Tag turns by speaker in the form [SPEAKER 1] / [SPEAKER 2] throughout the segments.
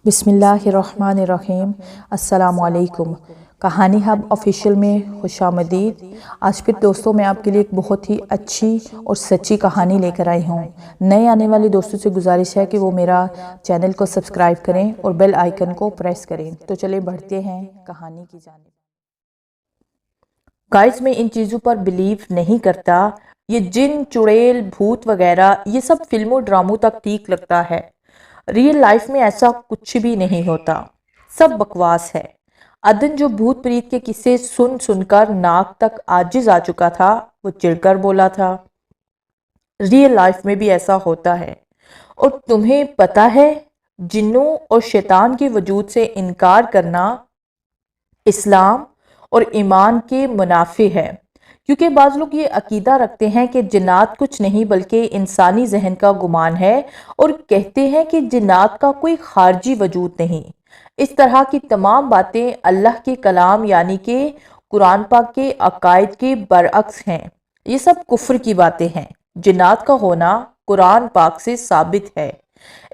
[SPEAKER 1] बिस्मिल्लाहिर्रहमानिर्रहीम। अस्सलामुअलैकुम। कहानी हब ऑफिशियल में खुशामदीद। आज फिर दोस्तों मैं आपके लिए एक बहुत ही अच्छी और सच्ची कहानी लेकर आई हूँ। नए आने वाले दोस्तों से गुजारिश है कि वो मेरा चैनल को सब्सक्राइब करें और बेल आइकन को प्रेस करें। तो चलिए बढ़ते हैं कहानी की जानिब। गाइस, मैं इन चीज़ों पर बिलीव नहीं करता। ये जिन चुड़ैल भूत वगैरह ये सब फिल्मों ड्रामों तक ठीक लगता है। रियल लाइफ में ऐसा कुछ भी नहीं होता, सब बकवास है। अदन जो भूत प्रीत के किस्से सुन सुनकर नाक तक आजिज आ चुका था, वो चिढ़कर बोला था, रियल लाइफ में भी ऐसा होता है। और तुम्हें पता है, जिन्नों और शैतान के वजूद से इनकार करना इस्लाम और ईमान के मुनाफी है। क्योंकि बाज़ लोग ये अकीदा रखते हैं कि जिन्नात कुछ नहीं बल्कि इंसानी जहन का गुमान है और कहते हैं कि जिन्नात का कोई खारजी वजूद नहीं। इस तरह की तमाम बातें अल्लाह के कलाम यानी कि कुरान पाक के अकायद के बरअक्स हैं। ये सब कुफ्र की बातें हैं। जिन्नात का होना कुरान पाक से साबित है।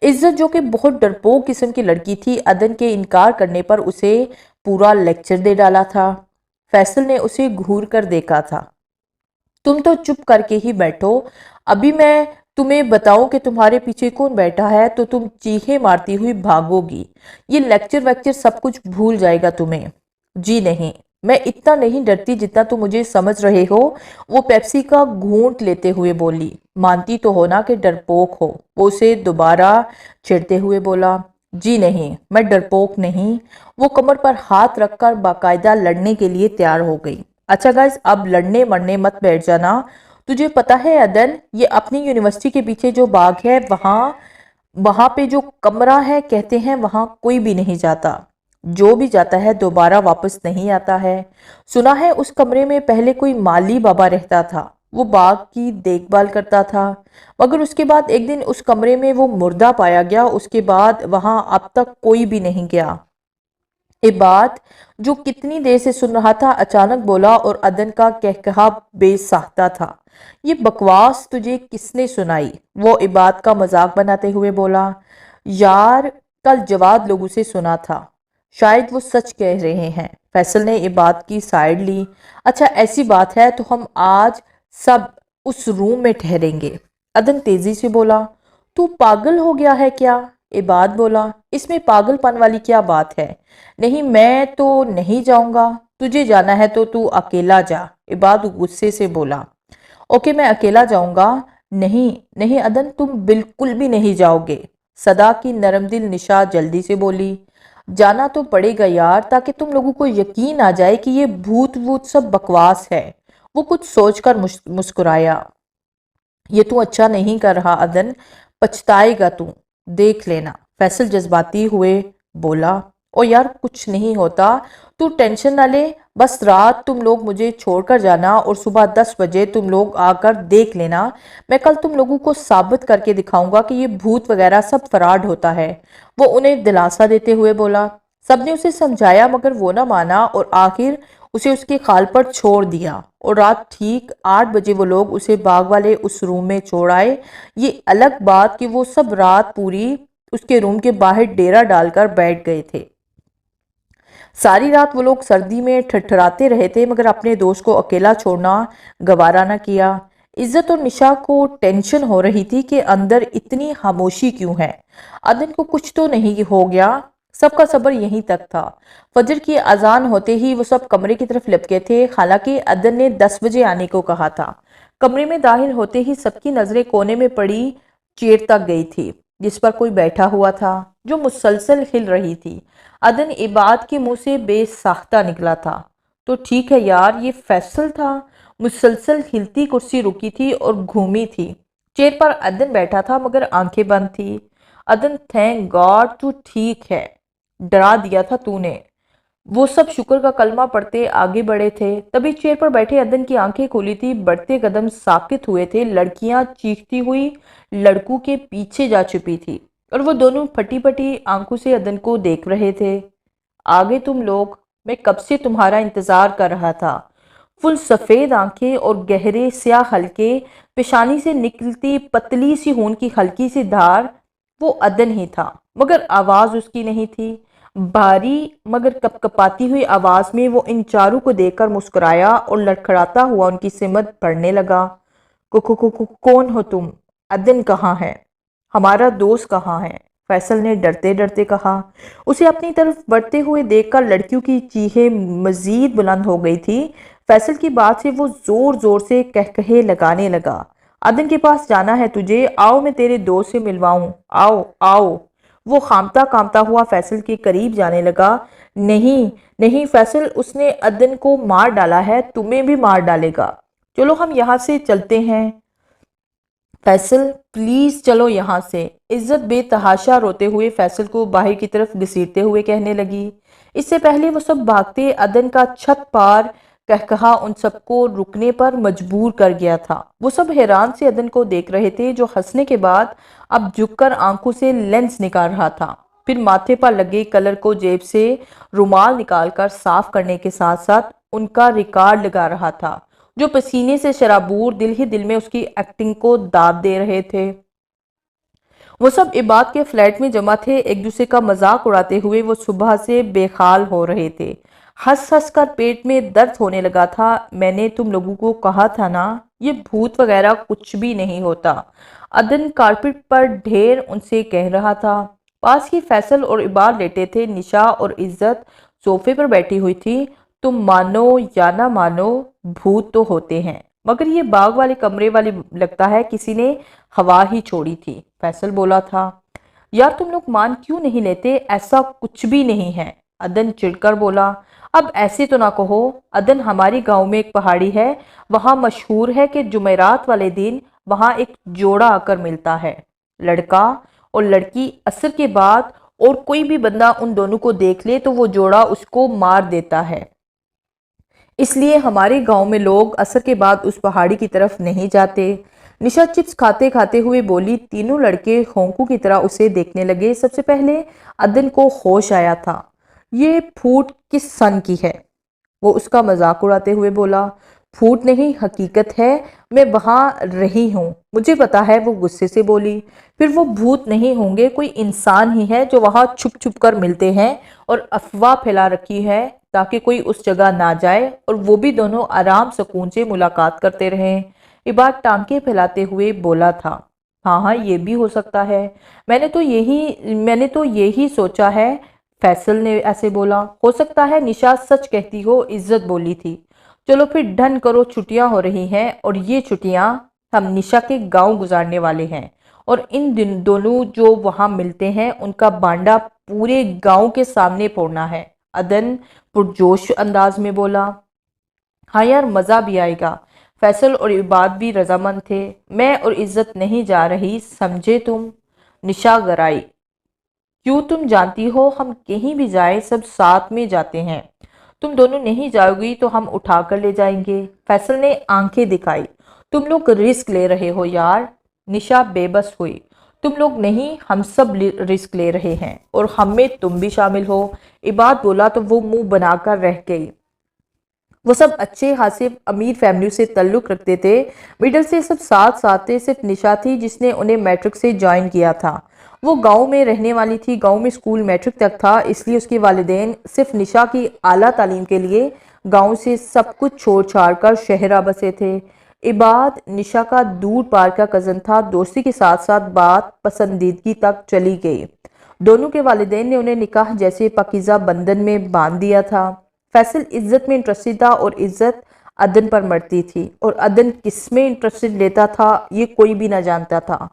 [SPEAKER 1] इज्जत जो कि बहुत डरपोक किस्म की लड़की थी, अदन के इनकार करने पर उसे पूरा लेक्चर दे डाला था। फैसल ने उसे घूर कर देखा था। तुम तो चुप करके ही बैठो, अभी मैं तुम्हें बताऊं कि तुम्हारे पीछे कौन बैठा है तो तुम चीखें मारती हुई भागोगी। ये लेक्चर वेक्चर सब कुछ भूल जाएगा तुम्हें। जी नहीं, मैं इतना नहीं डरती जितना तुम मुझे समझ रहे हो। वो पेप्सी का घूंट लेते हुए बोली। मानती तो हो ना कि डरपोक हो? वो उसे दोबारा चिढ़ते हुए बोला। जी नहीं, मैं डरपोक नहीं। वो कमर पर हाथ रखकर बाकायदा लड़ने के लिए तैयार हो गई। अच्छा गाइस, अब लड़ने मरने मत बैठ जाना। तुझे पता है अदन, ये अपनी यूनिवर्सिटी के पीछे जो बाग है वहाँ वहाँ पे जो कमरा है, कहते हैं वहाँ कोई भी नहीं जाता। जो भी जाता है दोबारा वापस नहीं आता है। सुना है उस कमरे में पहले कोई माली बाबा रहता था। वो बाग की देखभाल करता था, मगर उसके बाद एक दिन उस कमरे में वो मुर्दा पाया गया। उसके बाद वहां अब तक कोई भी नहीं गया। ये बात जो कितनी देर से सुन रहा था अचानक बोला और अदन का कहकहा बेसाख्ता था। ये बकवास तुझे किसने सुनाई? वो इबाद का मजाक बनाते हुए बोला। यार, कल जवाद लोगों से सुना था, शायद वो सच कह रहे हैं। फैसल ने इबाद की साइड ली। अच्छा, ऐसी बात है तो हम आज सब उस रूम में ठहरेंगे। अदन तेजी से बोला। तू पागल हो गया है क्या? इबाद बोला। इसमें पागलपन वाली क्या बात है? नहीं, मैं तो नहीं जाऊंगा। तुझे जाना है तो तू अकेला जा, इबाद गुस्से से बोला। ओके, मैं अकेला जाऊंगा। नहीं नहीं अदन, तुम बिल्कुल भी नहीं जाओगे, सदा की नरमदिल निशा जल्दी से बोली। जाना तो पड़ेगा यार, ताकि तुम लोगों को यकीन आ जाए कि ये भूत वूत सब बकवास है। वो कुछ सोचकर मुस्कुराया। ये तू अच्छा नहीं कर रहा अदन, पछताएगा तू, देख लेना। फैसल जज्बाती हुए बोला। ओ यार, कुछ नहीं होता, तू टेंशन ना ले। बस रात तुम लोग मुझे छोड़कर जाना और सुबह 10 बजे तुम लोग आकर देख लेना। मैं कल तुम लोगों को साबित करके दिखाऊंगा कि ये भूत वगैरह सब फ्रॉड होता है। वो उन्हें दिलासा देते हुए बोला। सबने उसे समझाया मगर वो ना माना और आखिर उसे उसके खाल पर छोड़ दिया। और रात ठीक 8 बजे वो लोग उसे बाग वाले उस रूम में छोड़ आए। ये अलग बात कि वो सब रात पूरी उसके रूम के बाहर डेरा डालकर बैठ गए थे। सारी रात वो लोग सर्दी में ठठराते रहे थे, मगर अपने दोस्त को अकेला छोड़ना गवारा न किया। इज्जत और निशा को टेंशन हो रही थी कि अंदर इतनी खामोशी क्यों है। अदन को कुछ तो नहीं हो गया। सबका सब्र यहीं तक था। फजर की अजान होते ही वो सब कमरे की तरफ लपके थे। हालांकि अदन ने 10 बजे आने को कहा था। कमरे में दाखिल होते ही सबकी नजरें कोने में पड़ी चेयर तक गई थी, जिस पर कोई बैठा हुआ था, जो मुसलसल हिल रही थी। अदन इबाद के मुंह से बेसाख्ता निकला था। तो ठीक है यार, ये फैसल था। मुसलसल हिलती कुर्सी रुकी थी और घूमी थी। चेयर पर अदन बैठा था मगर आंखें बंद थी। अदन, थैंक गॉड तू ठीक है, डरा दिया था तूने। वो सब शुक्र का कलमा पढ़ते आगे बढ़े थे। तभी चेयर पर बैठे अदन की आंखें खुली थी। बढ़ते कदम साकित हुए थे। लड़कियां चीखती हुई लड़कों के पीछे जा छुपी थी और वो दोनों फटी फटी आंखों से अदन को देख रहे थे। आगे तुम लोग, मैं कब से तुम्हारा इंतजार कर रहा था। फुल सफेद आंखें और गहरे स्याह हल्के, पेशानी से निकलती पतली सी खून की हल्की सी धार। वो अदन ही था, मगर आवाज उसकी नहीं थी। भारी मगर कपकपाती हुई आवाज में वो इन चारों को देखकर मुस्कुराया और लड़खड़ाता हुआ उनकी सिमत पढ़ने लगा। कौन हो तुम? अदन कहाँ है? हमारा दोस्त कहाँ है? फैसल ने डरते डरते कहा। उसे अपनी तरफ बढ़ते हुए देखकर लड़कियों की चीखें मजीद बुलंद हो गई थी। फैसल की बात से वो जोर जोर से कहकहे लगाने लगा। अदन के पास जाना है तुझे, आओ मैं तेरे दोस्त से मिलवाऊं, आओ आओ। वो कांपता कांपता हुआ फैसल के करीब जाने लगा। नहीं नहीं फैसल, उसने अदन को मार डाला है, तुम्हें भी मार डालेगा। चलो हम यहाँ से चलते हैं। फैसल प्लीज चलो यहाँ से। इज्जत बेतहाशा रोते हुए फैसल को बाहर की तरफ घसीटते हुए कहने लगी। इससे पहले वो सब भागते अदन का छत पार कहकहा उन सबको रुकने पर मजबूर कर गया था। वो सब हैरान से अदन को देख रहे थे, जो हंसने के बाद अब झुककर आंखों से लेंस निकाल रहा था। फिर माथे पर लगे कलर को जेब से रुमाल निकालकर साफ करने के साथ साथ उनका रिकॉर्ड लगा रहा था, जो पसीने से शराबूर दिल ही दिल में उसकी एक्टिंग को दाद दे रहे थे। वो सब इबाद के फ्लैट में जमा थे, एक दूसरे का मजाक उड़ाते हुए वो सुबह से बेहाल हो रहे थे। हंस हंस कर पेट में दर्द होने लगा था। मैंने तुम लोगों को कहा था ना, ये भूत वगैरह कुछ भी नहीं होता। अदन कारपेट पर ढेर उनसे कह रहा था। पास ही फैसल और इबाद लेटे थे। निशा और इज्जत सोफे पर बैठी हुई थी। तुम मानो या ना मानो, भूत तो होते हैं, मगर ये बाग वाले कमरे वाली लगता है किसी ने हवा ही छोड़ी थी, फैसल बोला था। यार तुम लोग मान क्यों नहीं लेते, ऐसा कुछ भी नहीं है, अदन चिढ़कर बोला। अब ऐसे तो ना कहो। अदन, हमारी गांव में एक पहाड़ी है, वहां मशहूर है कि जुमेरात वाले दिन वहां एक जोड़ा आकर मिलता है। लड़का और लड़की असर के बाद, और कोई भी बंदा उन दोनों को देख ले तो वो जोड़ा उसको मार देता है। इसलिए हमारे गांव में लोग असर के बाद उस पहाड़ी की तरफ नहीं जाते। निशा चिप्स खाते खाते हुए बोली। तीनों लड़के होंकू की तरह उसे देखने लगे। सबसे पहले अदन को होश आया था। ये फूट किस सन की है? वो उसका मजाक उड़ाते हुए बोला। फूट नहीं, हकीकत है, मैं वहां रही हूँ, मुझे पता है। वो गुस्से से बोली। फिर वो भूत नहीं होंगे, कोई इंसान ही है जो वहां छुप छुप कर मिलते हैं और अफवाह फैला रखी है ताकि कोई उस जगह ना जाए, और वो भी दोनों आराम सुकून से मुलाकात करते रहें। इबाद टांके फैलाते हुए बोला था। हाँ हाँ, ये भी हो सकता है, मैंने तो यही सोचा है। फैसल ने ऐसे बोला। हो सकता है निशा सच कहती हो, इज्जत बोली थी। चलो फिर डन करो, छुट्टियां हो रही हैं और ये छुट्टियां हम निशा के गांव गुजारने वाले हैं, और इन दिन दोनों जो वहां मिलते हैं उनका बांडा पूरे गांव के सामने फोड़ना है। अदन पुरजोश अंदाज में बोला। हाँ यार, मज़ा भी आएगा। फैसल और इबाद भी रजामंद थे। मैं और इज्जत नहीं जा रही, समझे तुम? निशा गराई। क्यों, तुम जानती हो हम कहीं भी जाए सब साथ में जाते हैं। तुम दोनों नहीं जाओगी तो हम उठा कर ले जाएंगे। फैसल ने आंखें दिखाई। तुम लोग रिस्क ले रहे हो यार। निशा बेबस हुई। तुम लोग नहीं, हम सब रिस्क ले रहे हैं, और हम में तुम भी शामिल हो। इबाद बोला तो वो मुंह बनाकर रह गई। वो सब अच्छे खासे अमीर फैमिली से ताल्लुक़ रखते थे। मिडिल से सब साथ साथ थे। सिर्फ निशा थी जिसने उन्हें मैट्रिक से ज्वाइन किया था। वो गांव में रहने वाली थी। गांव में स्कूल मैट्रिक तक था, इसलिए उसके वालिदैन सिर्फ निशा की आला तालीम के लिए गांव से सब कुछ छोड़ छाड़ कर शहर आ बसे थे। इबाद निशा का दूर पार का कज़न था। दोस्ती के साथ साथ बात पसंदीदगी तक चली गई। दोनों के वालिदैन ने उन्हें निकाह जैसे पाकीज़ा बंधन में बांध दिया था। फैसल इज्जत में इंटरेस्टेड था और इज्जत अदन पर मरती थी, और अदन किस में इंटरेस्टेड लेता था ये कोई भी ना जानता था।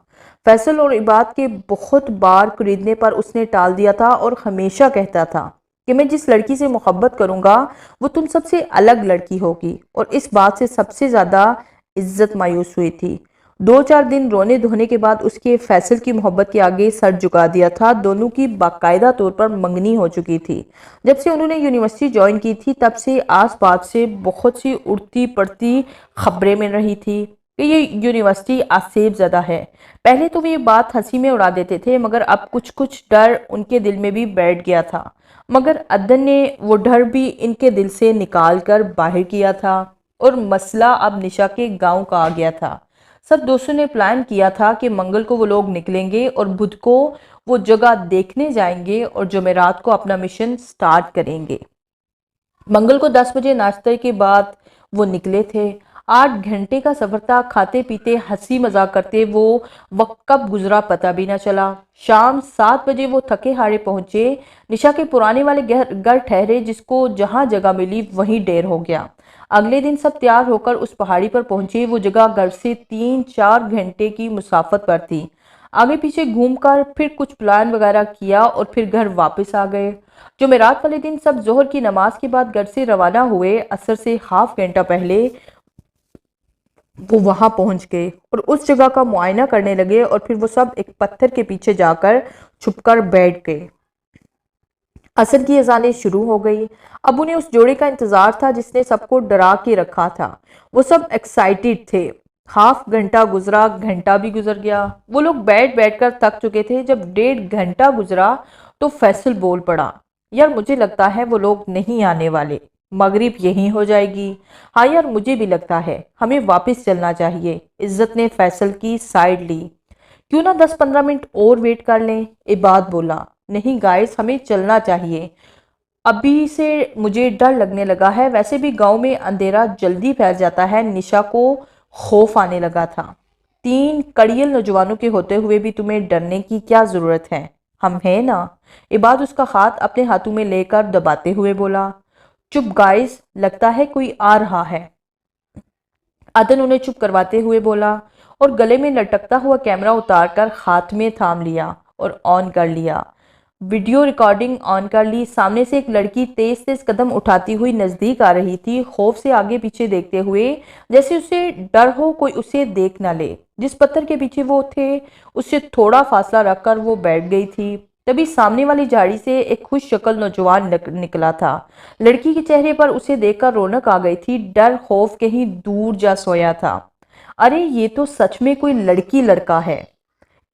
[SPEAKER 1] फैसल और इबाद के बहुत बार खरीदने पर उसने टाल दिया था और हमेशा कहता था कि मैं जिस लड़की से मोहब्बत करूंगा वो तुम सबसे अलग लड़की होगी, और इस बात से सबसे ज़्यादा इज्जत मायूस हुई थी। 2-4 दिन रोने धोने के बाद उसके फैसल की मोहब्बत के आगे सर झुका दिया था। दोनों की बाकायदा तौर पर मंगनी हो चुकी थी। जब से उन्होंने यूनिवर्सिटी ज्वाइन की थी तब से आस पास से बहुत सी उड़ती पड़ती खबरें मिल रही थी कि ये यूनिवर्सिटी आसेब ज़दा है। पहले तो वे ये बात हंसी में उड़ा देते थे, मगर अब कुछ कुछ डर उनके दिल में भी बैठ गया था। मगर अदन ने वो डर भी इनके दिल से निकाल कर बाहर किया था, और मसला अब निशा के गांव का आ गया था। सब दोस्तों ने प्लान किया था कि मंगल को वो लोग निकलेंगे और बुध को वो जगह देखने जाएंगे और जुमेरात को अपना मिशन स्टार्ट करेंगे। मंगल को 10 बजे नाश्ते के बाद वो निकले थे। 8 घंटे का सफर था। खाते पीते हंसी मजाक करते वो वक्त कब गुजरा पता भी ना चला। शाम 7 बजे वो थके हारे पहुंचे। निशा के पुराने वाले घर ठहरे, जिसको जहां जगह मिली वहीं देर हो गया। अगले दिन सब तैयार होकर उस पहाड़ी पर पहुंचे। वो जगह घर से 3-4 घंटे की मुसाफत पर थी। आगे पीछे घूमकर फिर कुछ प्लान वगैरह किया और फिर घर वापस आ गए। जुमेरात वाले दिन सब जोहर की नमाज के बाद घर से रवाना हुए। असर से हाफ घंटा पहले वो वहां पहुंच गए और उस जगह का मुआयना करने लगे और फिर वो सब एक पत्थर के पीछे जाकर छुपकर बैठ गए। असर की अजानें शुरू हो गई। अब उन्हें उस जोड़े का इंतजार था जिसने सबको डरा के रखा था। वो सब एक्साइटेड थे। हाफ घंटा गुजरा, घंटा भी गुजर गया। वो लोग बैठ बैठकर थक चुके थे। जब 1.5 घंटा गुजरा तो फैसल बोल पड़ा, यार मुझे लगता है वो लोग नहीं आने वाले, मगरिब यहीं हो जाएगी। हाँ यार मुझे भी लगता है, हमें वापस चलना चाहिए। इज्जत ने फैसल की साइड ली। क्यों ना 10-15 मिनट और वेट कर लें। इबाद बोला, नहीं गाइस हमें चलना चाहिए, अभी से मुझे डर लगने लगा है। वैसे भी गांव में अंधेरा जल्दी फैल जाता है। निशा को खौफ आने लगा था। 3 कड़ियल नौजवानों के होते हुए भी तुम्हें डरने की क्या जरूरत है, हम हैं ना। इबाद उसका हाथ अपने हाथों में लेकर दबाते हुए बोला, चुप गाइस, लगता है कोई आ रहा है। अदन उन्हें चुप करवाते हुए बोला और गले में लटकता हुआ कैमरा उतारकर हाथ में थाम लिया और ऑन कर लिया। वीडियो रिकॉर्डिंग ऑन कर ली। सामने से एक लड़की तेज तेज कदम उठाती हुई नजदीक आ रही थी, खौफ से आगे पीछे देखते हुए, जैसे उसे डर हो कोई उसे देख ना ले। जिस पत्थर के पीछे वो थे उससे थोड़ा फासला रखकर वो बैठ गई थी। तभी सामने वाली झाड़ी से एक खुश शक्ल नौजवान निकला था। लड़की के चेहरे पर उसे देखकर रौनक आ गई थी। डर खौफ कहीं दूर जा सोया था। अरे ये तो सच में कोई लड़की लड़का है,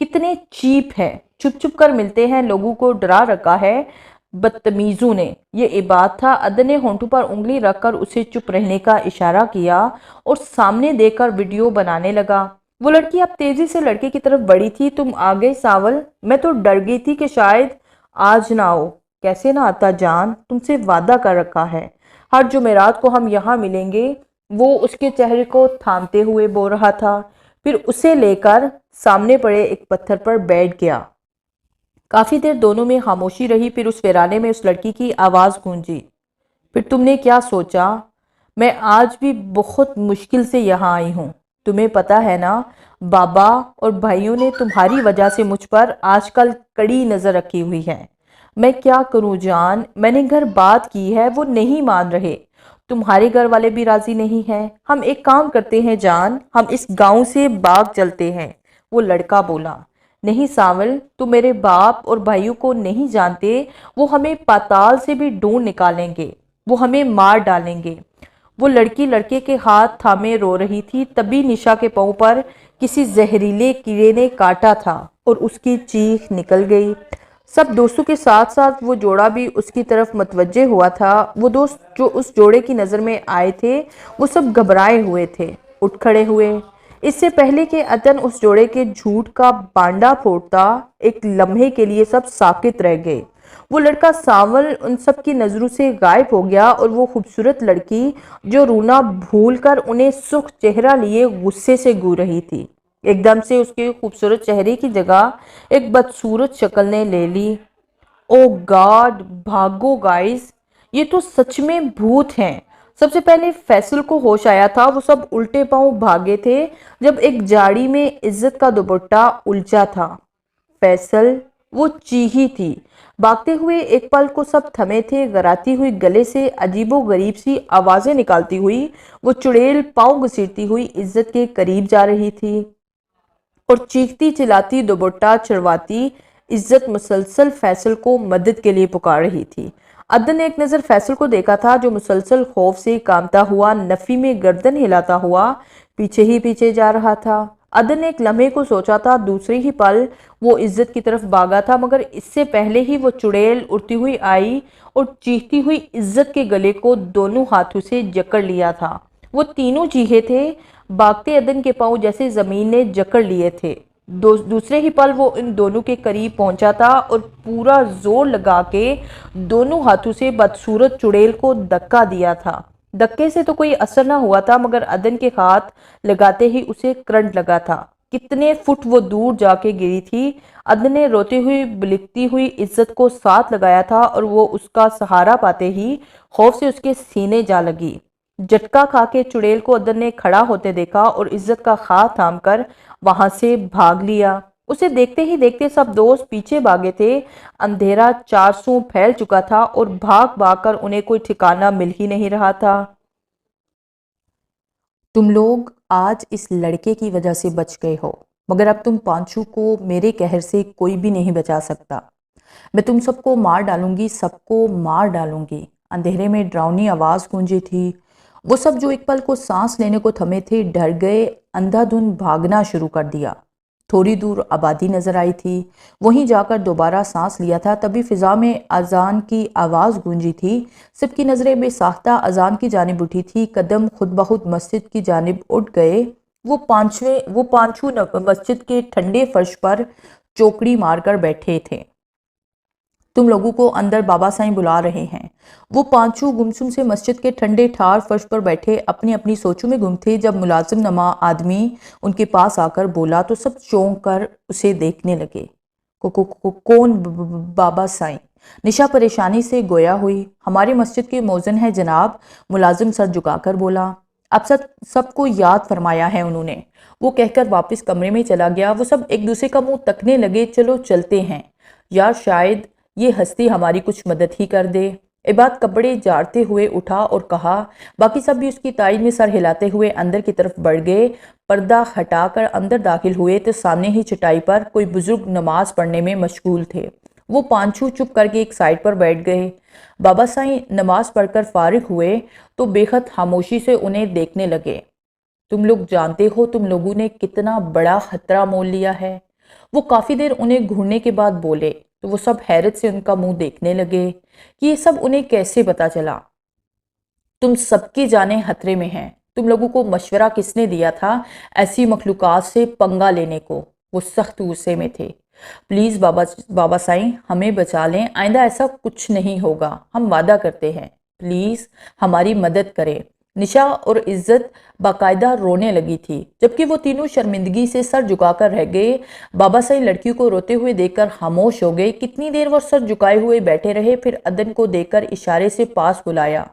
[SPEAKER 1] कितने चीप है, छुप छुप कर मिलते हैं, लोगों को डरा रखा है बदतमीजों ने। ये इबाद था। अदन ने होंठों पर उंगली रखकर उसे चुप रहने का इशारा किया और सामने देखकर वीडियो बनाने लगा। वो लड़की अब तेजी से लड़के की तरफ बढ़ी थी। तुम आ गए सावल, मैं तो डर गई थी कि शायद आज ना आओ। कैसे ना आता जान, तुमसे वादा कर रखा है, हर जुमेरात को हम यहाँ मिलेंगे। वो उसके चेहरे को थामते हुए बोल रहा था, फिर उसे लेकर सामने पड़े एक पत्थर पर बैठ गया। काफी देर दोनों में खामोशी रही। फिर उस वीराने में उस लड़की की आवाज गूंजी, फिर तुमने क्या सोचा? मैं आज भी बहुत मुश्किल से यहाँ आई हूँ। तुम्हें पता है ना, बाबा और भाइयों ने तुम्हारी वजह से मुझ पर आजकल कड़ी नजर रखी हुई है। मैं क्या करूँ जान, मैंने घर बात की है, वो नहीं मान रहे। तुम्हारे घर वाले भी राजी नहीं हैं। हम एक काम करते हैं जान, हम इस गांव से भाग चलते हैं। वो लड़का बोला, नहीं सावल, तुम मेरे बाप और भाइयों को नहीं जानते। वो हमें पाताल से भी ढूंढ निकालेंगे, वो हमें मार डालेंगे। वो लड़की लड़के के हाथ थामे रो रही थी। तभी निशा के पांव पर किसी जहरीले कीड़े ने काटा था और उसकी चीख निकल गई। सब दोस्तों के साथ साथ वो जोड़ा भी उसकी तरफ मतवज्जे हुआ था। वो दोस्त जो उस जोड़े की नज़र में आए थे वो सब घबराए हुए थे, उठ खड़े हुए। इससे पहले कि अदन उस जोड़े के झूठ का बांडा फोड़ता, एक लम्हे के लिए सब साकित रह गए। वो लड़का सावल उन सब की नजरों से गायब हो गया और वो खूबसूरत लड़की जो रोना भूलकर उन्हें सुख चेहरा लिए गुस्से से गूं रही थी, एकदम से उसके खूबसूरत चेहरे की जगह एक बदसूरत शक्ल ने ले ली। ओ गॉड, भागो गाइस, ये तो सच में भूत हैं। सबसे पहले फैसल को होश आया था। वो सब उल्टे पांव भागे थे जब एक जाड़ी में इज्जत का दुपट्टा उलझा था। फैसल, वो चीही थी। भागते हुए एक पल को सब थमे थे। गराती हुई गले से अजीबो गरीब सी आवाजें निकालती हुई वो चुड़ैल पांव घसीटती हुई इज्जत के करीब जा रही थी और चीखती चिल्लाती दुपट्टा चढ़वाती इज्जत मुसलसल फैसल को मदद के लिए पुकार रही थी। अदन ने एक नजर फैसल को देखा था जो मुसलसल खौफ से कांपता हुआ, नफी में गर्दन हिलाता हुआ पीछे ही पीछे जा रहा था। अदन ने एक लम्हे को सोचा था, दूसरे ही पल वो इज्जत की तरफ भागा था, मगर इससे पहले ही वो चुड़ैल उड़ती हुई आई और चीखती हुई इज्जत के गले को दोनों हाथों से जकड़ लिया था। वो तीनों चीखे थे, भागते अदन के पांव जैसे जमीन ने जकड़ लिए थे। दूसरे ही पल वो इन दोनों के करीब पहुंचा था और पूरा जोर लगा के दोनों हाथों से बदसूरत चुड़ैल को धक्का दिया था। धक्के से तो कोई असर ना हुआ था, मगर अदन के हाथ लगाते ही उसे करंट लगा था। कितने फुट वो दूर जाके गिरी थी। अदन ने रोती हुई बिलखती हुई इज्जत को साथ लगाया था और वो उसका सहारा पाते ही खौफ से उसके सीने जा लगी। झटका खा के चुड़ैल को अदन ने खड़ा होते देखा और इज्जत का हाथ थाम कर वहां से भाग लिया। उसे देखते ही देखते सब दोस्त पीछे भागे थे। अंधेरा चारसों फैल चुका था और भाग भाग कर उन्हें कोई ठिकाना मिल ही नहीं रहा था। तुम लोग आज इस लड़के की वजह से बच गए हो, मगर अब तुम पांचू को मेरे कहर से कोई भी नहीं बचा सकता। मैं तुम सबको मार डालूंगी, सबको मार डालूंगी। अंधेरे में डरावनी आवाज गूंजी थी। वो सब जो एक पल को सांस लेने को थमे थे डर गए, अंधाधुंध भागना शुरू कर दिया। थोड़ी दूर आबादी नजर आई थी। वहीं जाकर दोबारा सांस लिया था, तभी फिजा में अजान की आवाज गूंजी थी। सबकी नजरें बेसाख्ता अजान की जानिब उठी थी। कदम खुद ब खुद मस्जिद की जानिब उठ गए। वो पांचू मस्जिद के ठंडे फर्श पर चौकड़ी मारकर बैठे थे। तुम लोगों को अंदर बाबा साईं बुला रहे हैं। वो पांचू गुमसुम से मस्जिद के ठंडे ठार फर्श पर बैठे अपनी अपनी सोचों में गुम थे। जब मुलाजिम नमा आदमी उनके पास आकर बोला तो सब चौंक कर उसे देखने लगे। कौन बाबा साईं? निशा परेशानी से गोया हुई। हमारे मस्जिद के मौजन है जनाब। मुलाजिम सर झुकाकर बोला। अब सबको याद फरमाया है उन्होंने। वो कहकर वापस कमरे में चला गया। वो सब एक दूसरे का मुंह तकने लगे। चलो चलते हैं यार, शायद ये हस्ती हमारी कुछ मदद ही कर दे। इबाद कपड़े झाड़ते हुए उठा और कहा। बाकी सब भी उसकी ताईद में सर हिलाते हुए अंदर की तरफ बढ़ गए। पर्दा हटाकर अंदर दाखिल हुए तो सामने ही चटाई पर कोई बुजुर्ग नमाज पढ़ने में मशगूल थे। वो पांचू चुप करके एक साइड पर बैठ गए। बाबा साईं नमाज पढ़कर फारिग हुए तो बेहद खामोशी से उन्हें देखने लगे। तुम लोग जानते हो तुम लोगों ने कितना बड़ा खतरा मोल लिया है। वो काफी देर उन्हें घूरने के बाद बोले तो वो सब हैरत से उनका मुंह देखने लगे कि ये सब उन्हें कैसे पता चला। तुम सबकी जानें खतरे में हैं। तुम लोगों को मशवरा किसने दिया था ऐसी मखलूकात से पंगा लेने को? वो सख्त गुस्से में थे। प्लीज बाबा साईं हमें बचा लें, आइंदा ऐसा कुछ नहीं होगा, हम वादा करते हैं। प्लीज हमारी मदद करें। निशा और इज्जत बाकायदा रोने लगी थी, जबकि वो तीनों शर्मिंदगी से सर झुकाकर रह गए। बाबा साईं लड़की को रोते हुए देखकर खामोश हो गए। कितनी देर वो सर झुकाए हुए बैठे रहे, फिर अदन को देखकर इशारे से पास बुलाया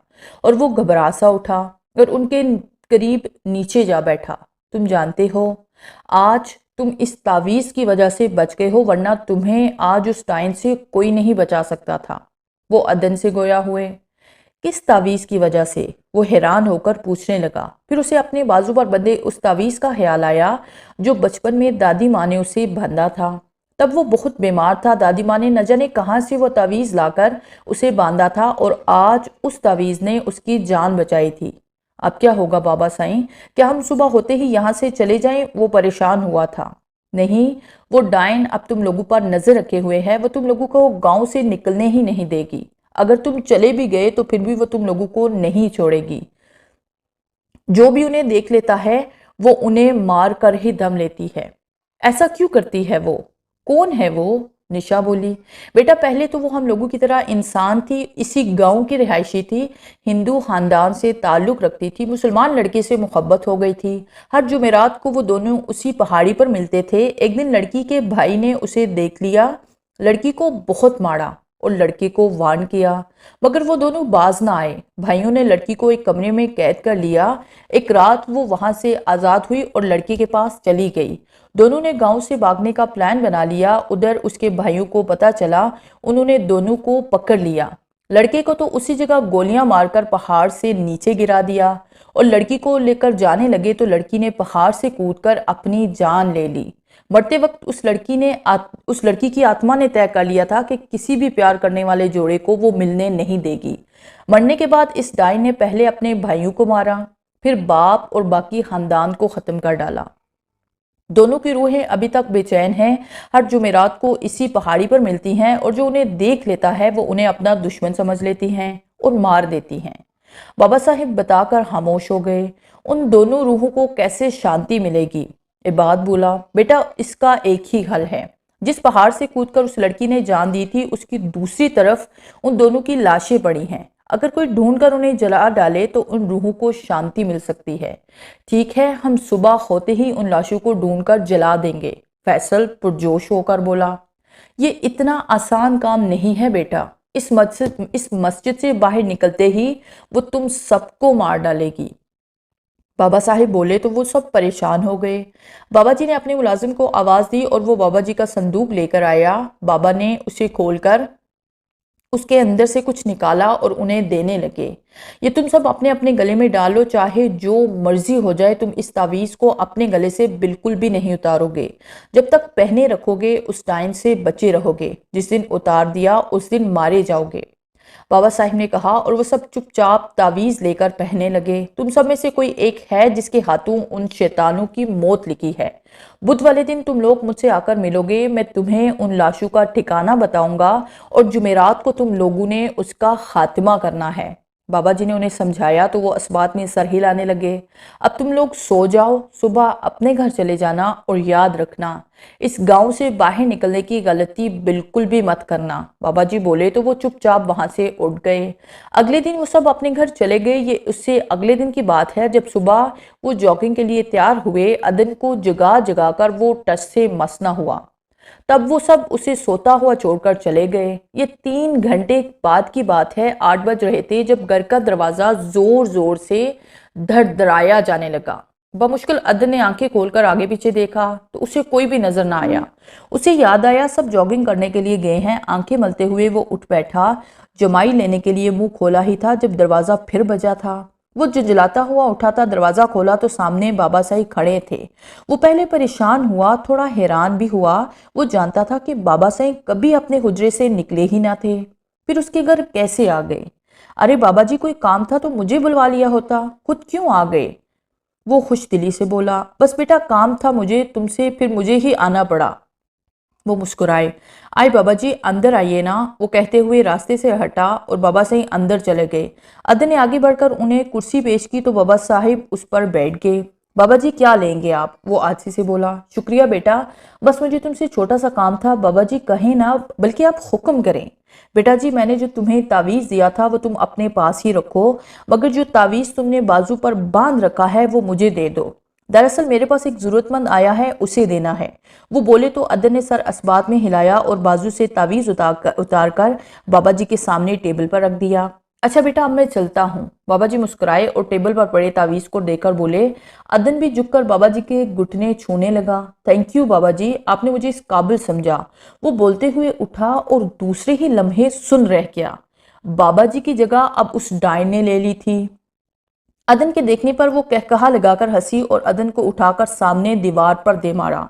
[SPEAKER 1] और वो घबरा सा उठा और उनके करीब नीचे जा बैठा। तुम जानते हो आज तुम इस तावीज की वजह से बच गए हो, वरना तुम्हें आज उस टाइम से कोई नहीं बचा सकता था। वो अदन से गोया हुए। किस तावीज की वजह से? वो हैरान होकर पूछने लगा। फिर उसे अपने बाजू पर बंधे उस तावीज का ख्याल आया जो बचपन में दादी माँ ने उसे बांधा था। तब वो बहुत बीमार था। दादी माँ ने न जाने कहाँ से वो तावीज लाकर उसे बांधा था और आज उस तावीज ने उसकी जान बचाई थी। अब क्या होगा बाबा साईं? क्या हम सुबह होते ही यहाँ से चले जाएं? वो परेशान हुआ था। नहीं, वो डायन अब तुम लोगों पर नजर रखे हुए है। वो तुम लोगों को गांव से निकलने ही नहीं देगी। अगर तुम चले भी गए तो फिर भी वो तुम लोगों को नहीं छोड़ेगी। जो भी उन्हें देख लेता है वो उन्हें मार कर ही दम लेती है। ऐसा क्यों करती है वो? कौन है वो? निशा बोली। बेटा पहले तो वो हम लोगों की तरह इंसान थी, इसी गांव की रिहायशी थी, हिंदू खानदान से ताल्लुक रखती थी, मुसलमान लड़के से मोहब्बत हो गई थी। हर जुमेरात को वो दोनों उसी पहाड़ी पर मिलते थे। एक दिन लड़की के भाई ने उसे देख लिया, लड़की को बहुत मारा और लड़के को वार्न किया, मगर वो दोनों बाज ना आए। भाइयों ने लड़की को एक कमरे में कैद कर लिया। एक रात वो वहां से आज़ाद हुई और लड़के के पास चली गई। दोनों ने गांव से भागने का प्लान बना लिया। उधर उसके भाइयों को पता चला, उन्होंने दोनों को पकड़ लिया। लड़के को तो उसी जगह गोलियां मारकर पहाड़ से नीचे गिरा दिया और लड़की को लेकर जाने लगे तो लड़की ने पहाड़ से कूदकर अपनी जान ले ली। मरते वक्त उस लड़की की आत्मा ने तय कर लिया था कि किसी भी प्यार करने वाले जोड़े को वो मिलने नहीं देगी। मरने के बाद इस डायन ने पहले अपने भाइयों को मारा, फिर बाप और बाकी खानदान को खत्म कर डाला। दोनों की रूहें अभी तक बेचैन हैं। हर जुमेरात को इसी पहाड़ी पर मिलती हैं और जो उन्हें देख लेता है वो उन्हें अपना दुश्मन समझ लेती हैं और मार देती हैं। बाबा साहिब बताकर खामोश हो गए। उन दोनों रूहों को कैसे शांति मिलेगी? इबाद बोला, बेटा इसका एक ही हल है। जिस पहाड़ से कूदकर उस लड़की ने जान दी थी उसकी दूसरी तरफ उन दोनों की लाशें पड़ी हैं। अगर कोई ढूंढकर उन्हें जला डाले तो उन रूहों को शांति मिल सकती है। ठीक है, हम सुबह होते ही उन लाशों को ढूंढकर जला देंगे, फैसल पुरजोश होकर बोला। ये इतना आसान काम नहीं है बेटा। इस मस्जिद से बाहर निकलते ही वो तुम सबको मार डालेगी। बाबा साहिब बोले तो वो सब परेशान हो गए। बाबा जी ने अपने मुलाजिम को आवाज दी और वो बाबा जी का संदूक लेकर आया। बाबा ने उसे खोलकर उसके अंदर से कुछ निकाला और उन्हें देने लगे। ये तुम सब अपने अपने गले में डालो, चाहे जो मर्जी हो जाए, तुम इस तावीज़ को अपने गले से बिल्कुल भी नहीं उतारोगे। जब तक पहने रखोगे उस डायन से बचे रहोगे। जिस दिन उतार दिया उस दिन मारे जाओगे, बाबा साहिब ने कहा, और वो सब चुपचाप तावीज़ लेकर पहनने लगे। तुम सब में से कोई एक है जिसके हाथों उन शैतानों की मौत लिखी है। बुध वाले दिन तुम लोग मुझसे आकर मिलोगे, मैं तुम्हें उन लाशों का ठिकाना बताऊंगा और जुमेरात को तुम लोगों ने उसका खात्मा करना है। बाबा जी ने उन्हें समझाया तो वो इस बात में सर हिलाने लगे। अब तुम लोग सो जाओ, सुबह अपने घर चले जाना और याद रखना इस गांव से बाहर निकलने की गलती बिल्कुल भी मत करना। बाबा जी बोले तो वो चुपचाप वहां से उठ गए। अगले दिन वो सब अपने घर चले गए। ये उससे अगले दिन की बात है, जब सुबह वो जॉगिंग के लिए तैयार हुए। अदन को जगा जगा कर वो टस से मस न हुआ। तब वो सब उसे सोता हुआ छोड़कर चले गए। ये 3 घंटे बाद की बात है। 8 बज रहे थे जब घर का दरवाजा जोर जोर से धड़धड़ाया जाने लगा। बमुश्किल अदन ने आंखें खोलकर आगे पीछे देखा तो उसे कोई भी नजर ना आया। उसे याद आया सब जॉगिंग करने के लिए गए हैं। आंखें मलते हुए वो उठ बैठा। जमाई लेने के लिए मुंह खोला ही था जब दरवाजा फिर बजा था। वो झुंझलाता हुआ उठा था, दरवाजा खोला तो सामने बाबा साहिब खड़े थे। वो पहले परेशान हुआ, थोड़ा हैरान भी हुआ। वो जानता था कि बाबा साहिब कभी अपने हुजरे से निकले ही ना थे, फिर उसके घर कैसे आ गए? अरे बाबा जी, कोई काम था तो मुझे बुलवा लिया होता, खुद क्यों आ गए? वो खुश दिली से बोला, बस बेटा काम था मुझे तुमसे, फिर मुझे ही आना पड़ा। वो मुस्कुराए, आए बाबा जी अंदर आइए ना। वो कहते हुए रास्ते से हटा और बाबा साहिब अंदर चले गए। अदन ने आगे बढ़कर उन्हें कुर्सी पेश की तो बाबा साहिब उस पर बैठ गए। बाबा जी क्या लेंगे आप? वो आजी से बोला। शुक्रिया बेटा, बस मुझे तुमसे छोटा सा काम था। बाबा जी कहें ना, बल्कि आप हुक्म करें। बेटा जी, मैंने जो तुम्हें तावीज़ दिया था वो तुम अपने पास ही रखो, मगर जो तावीज़ तुमने बाजू पर बांध रखा है वो मुझे दे दो। दरअसल मेरे पास एक जरूरतमंद आया है, उसे देना है। वो बोले तो अदन ने सर असबात में हिलाया और बाजू से तावीज़ उतार कर बाबा जी के सामने टेबल पर रख दिया। अच्छा बेटा, अब मैं चलता हूँ। बाबा जी मुस्कुराए और टेबल पर पड़े तावीज़ को देकर बोले। अदन भी झुककर बाबा जी के घुटने छूने लगा। थैंक यू बाबा जी, आपने मुझे इस काबिल समझा। वो बोलते हुए उठा और दूसरे ही लम्हे सुन रह गया। बाबा जी की जगह अब उस डायन ने ले ली थी। अदन के देखने पर वो कहकहा लगाकर हंसी और अदन को उठाकर सामने दीवार पर दे मारा।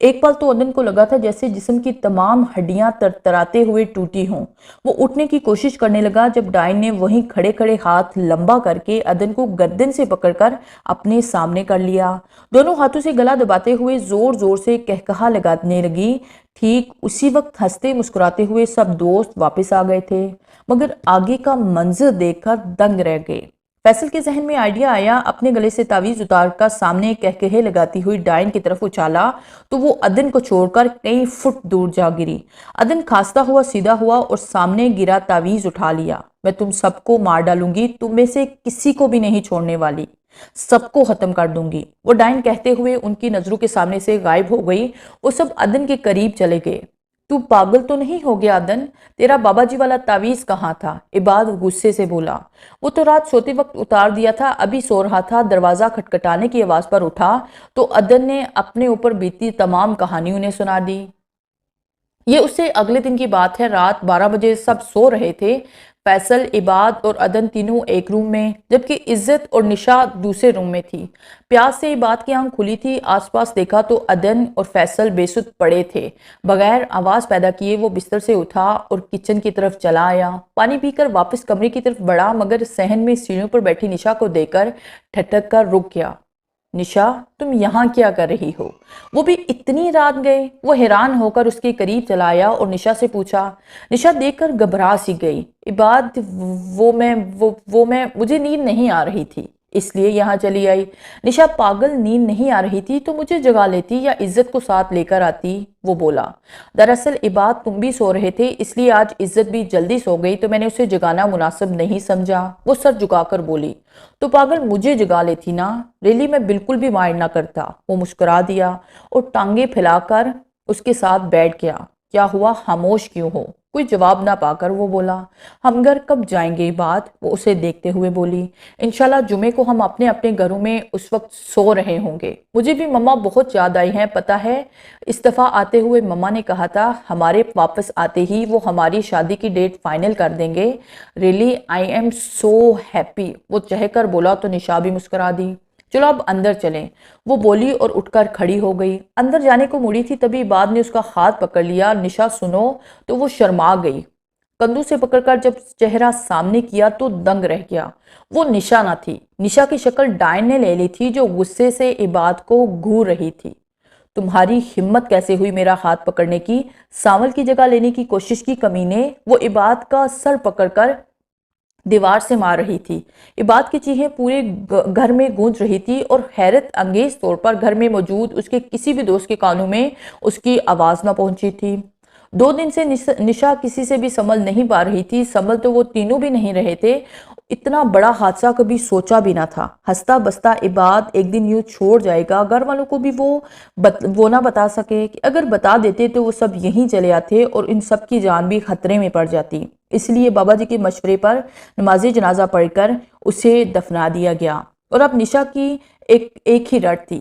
[SPEAKER 1] एक पल तो अदन को लगा था जैसे जिस्म की तमाम हड्डियां तरतराते हुए टूटी हों। वो उठने की कोशिश करने लगा जब डायन ने वहीं खड़े खड़े हाथ लंबा करके अदन को गर्दन से पकड़कर अपने सामने कर लिया। दोनों हाथों से गला दबाते हुए जोर जोर से कहकहा लगाने लगी। ठीक उसी वक्त हंसते मुस्कुराते हुए सब दोस्त वापस आ गए थे, मगर आगे का मंजर देखकर दंग रह गए। फैसल के जहन में आइडिया आया। अपने गले से तावीज उतारकर सामने कहकहे लगाती हुई डायन की तरफ उछाला तो वो अदन को छोड़कर कई फुट दूर जा गिरी। अदन खांसता हुआ सीधा हुआ और सामने गिरा तावीज उठा लिया। मैं तुम सबको मार डालूंगी, तुम में से किसी को भी नहीं छोड़ने वाली, सबको खत्म कर दूंगी। वो डायन कहते हुए उनकी नजरों के सामने से गायब हो गई। वो सब अदन के करीब चले गए। तू पागल तो नहीं हो गया अदन? तेरा बाबा जी वाला तावीज कहाँ था? इबाद गुस्से से बोला। वो तो रात सोते वक्त उतार दिया था, अभी सो रहा था। दरवाजा खटखटाने की आवाज पर उठा तो अदन ने अपने ऊपर बीती तमाम कहानी उन्हें सुना दी। ये उससे अगले दिन की बात है। रात 12 बजे सब सो रहे थे। फैसल, इबाद और अदन तीनों एक रूम में, जबकि इज्जत और निशा दूसरे रूम में थी। प्यास से इबाद की आंख खुली थी। आसपास देखा तो अदन और फैसल बेसुध पड़े थे। बगैर आवाज पैदा किए वो बिस्तर से उठा और किचन की तरफ चला आया। पानी पीकर वापस कमरे की तरफ बढ़ा, मगर सहन में सीढ़ियों पर बैठी निशा को देखकर ठटक कर रुक गया। निशा, तुम यहाँ क्या कर रही हो? वो भी इतनी रात गए? वो हैरान होकर उसके करीब चला आया और निशा से पूछा। निशा देखकर घबरा सी गई। इबाद, वो मैं मुझे नींद नहीं आ रही थी, इसलिए यहाँ चली आई। निशा, पागल, नींद नहीं आ रही थी तो मुझे जगा लेती या इज्जत को साथ लेकर आती, वो बोला। दरअसल इबाद, तुम भी सो रहे थे, इसलिए आज इज्जत भी जल्दी सो गई तो मैंने उसे जगाना मुनासिब नहीं समझा, वो सर झुकाकर बोली। तो पागल, मुझे जगा लेती ना। रियली, मैं बिल्कुल भी माइंड ना करता, वो मुस्कुरा दिया और टांगे फैलाकर उसके साथ बैठ गया। क्या हुआ, खामोश क्यों हो? कोई जवाब ना पाकर वो बोला। हम घर कब जाएंगे बात? वो उसे देखते हुए बोली। इंशाल्लाह जुमे को हम अपने अपने घरों में उस वक्त सो रहे होंगे। मुझे भी मम्मा बहुत याद आई हैं, पता है। इस दफ़ा आते हुए मम्मा ने कहा था हमारे वापस आते ही वो हमारी शादी की डेट फाइनल कर देंगे। Really I am so happy, वो चहकर बोला तो निशा भी मुस्कुरा दी। चलो अब अंदर चलें, वो बोली और उठकर खड़ी हो गई। अंदर जाने को मुड़ी थी तभी बाद ने उसका हाथ पकड़ लिया। निशा, सुनो। तो वो शर्मा गई। कंधों से पकड़कर जब चेहरा सामने किया तो दंग रह गया। वो निशा ना थी। निशा की शक्ल डायन ने ले ली थी, जो गुस्से से इबाद को घूर रही थी। तुम्हारी हिम्मत कैसे हुई मेरा हाथ पकड़ने की? सांवल की जगह लेने की कोशिश की कमीने, वो इबाद का सर पकड़कर दीवार से मार रही थी। इबाद की चीखें पूरे घर में गूंज रही थी और हैरत अंगेज तौर पर घर में मौजूद उसके किसी भी दोस्त के कानों में उसकी आवाज न पहुंची थी। 2 दिन से निशा किसी से भी संभल नहीं पा रही थी। संभल तो वो तीनों भी नहीं रहे थे। इतना बड़ा हादसा कभी सोचा भी ना था। हंसता बसता इबाद एक दिन यूं छोड़ जाएगा। घर वालों को भी वो ना बता सके कि अगर बता देते तो वो सब यहीं चले आते और इन सब की जान भी खतरे में पड़ जाती। इसलिए बाबा जी के मशवरे पर नमाज जनाजा पढ़कर उसे दफना दिया गया। और अब निशा की एक ही रट थी,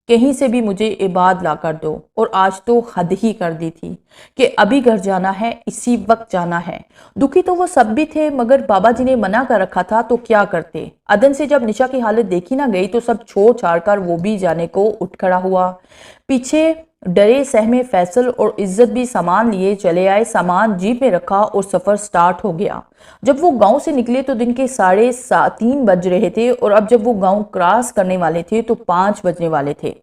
[SPEAKER 1] कहीं से भी मुझे इबाद ला कर दो। और आज तो हद ही कर दी थी कि अभी घर जाना है, इसी वक्त जाना है। दुखी तो वो सब भी थे, मगर बाबा जी ने मना कर रखा था तो क्या करते। अदन से जब निशा की हालत देखी ना गई तो सब छोड़ छाड़ कर वो भी जाने को उठ खड़ा हुआ। पीछे डरे सहमे फैसल और इज्जत भी सामान लिए चले आए। सामान जीप में रखा और सफर स्टार्ट हो गया। जब वो गांव से निकले तो दिन के 3:30 बज रहे थे और अब जब वो गांव क्रॉस करने वाले थे तो 5 बजने वाले थे।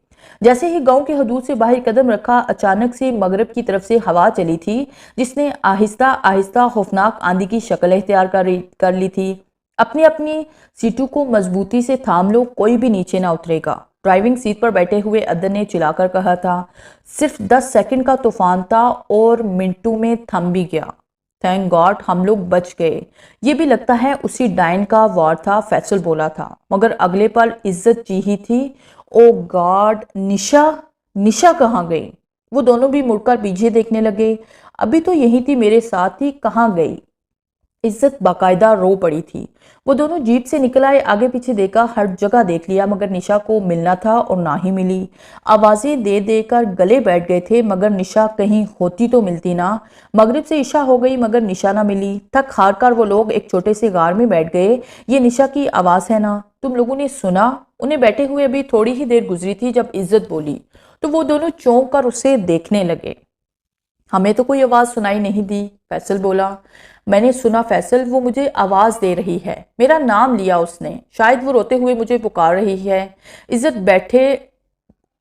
[SPEAKER 1] जैसे ही गांव के हदूद से बाहर कदम रखा, अचानक से मगरिब की तरफ से हवा चली थी, जिसने आहिस्ता आहिस्ता खौफनाक आंधी की शक्ल इख्तियार कर ली थी। अपनी अपनी सीटों को मजबूती से थाम लो, कोई भी नीचे ना उतरेगा, ड्राइविंग सीट पर बैठे हुए अदन ने चिल्लाकर कहा था। सिर्फ 10 सेकंड का तूफान था और मिनटों में थम भी गया। थैंक गॉड हम लोग बच गए। ये भी लगता है उसी डायन का वार था, फैसल बोला था, मगर अगले पल इज्जत जी ही थी। ओ गॉड, निशा, निशा कहाँ गई? वो दोनों भी मुड़कर पीछे देखने लगे। अभी तो यही थी मेरे साथ ही, कहाँ गई? इज्जत बाकायदा रो पड़ी थी। वो दोनों जीप से निकल आए, आगे पीछे देखा, हर जगह देख लिया, मगर निशा को मिलना था और ना ही मिली। आवाजें दे देकर गले बैठ गए थे, मगर निशा कहीं होती तो मिलती ना। मगरिब से इशा हो गई मगर निशा ना मिली। थक हार कर वो लोग एक छोटे से गार में बैठ गए। ये निशा की आवाज है ना? तुम लोगों ने सुना? उन्हें बैठे हुए अभी थोड़ी ही देर गुजरी थी जब इज्जत बोली, तो वो दोनों चौंक कर उसे देखने लगे। हमें तो कोई आवाज सुनाई नहीं दी, फैसल बोला। मैंने सुना फैसल, वो मुझे आवाज दे रही है, मेरा नाम लिया उसने, शायद वो रोते हुए मुझे पुकार रही है। इज्जत बैठे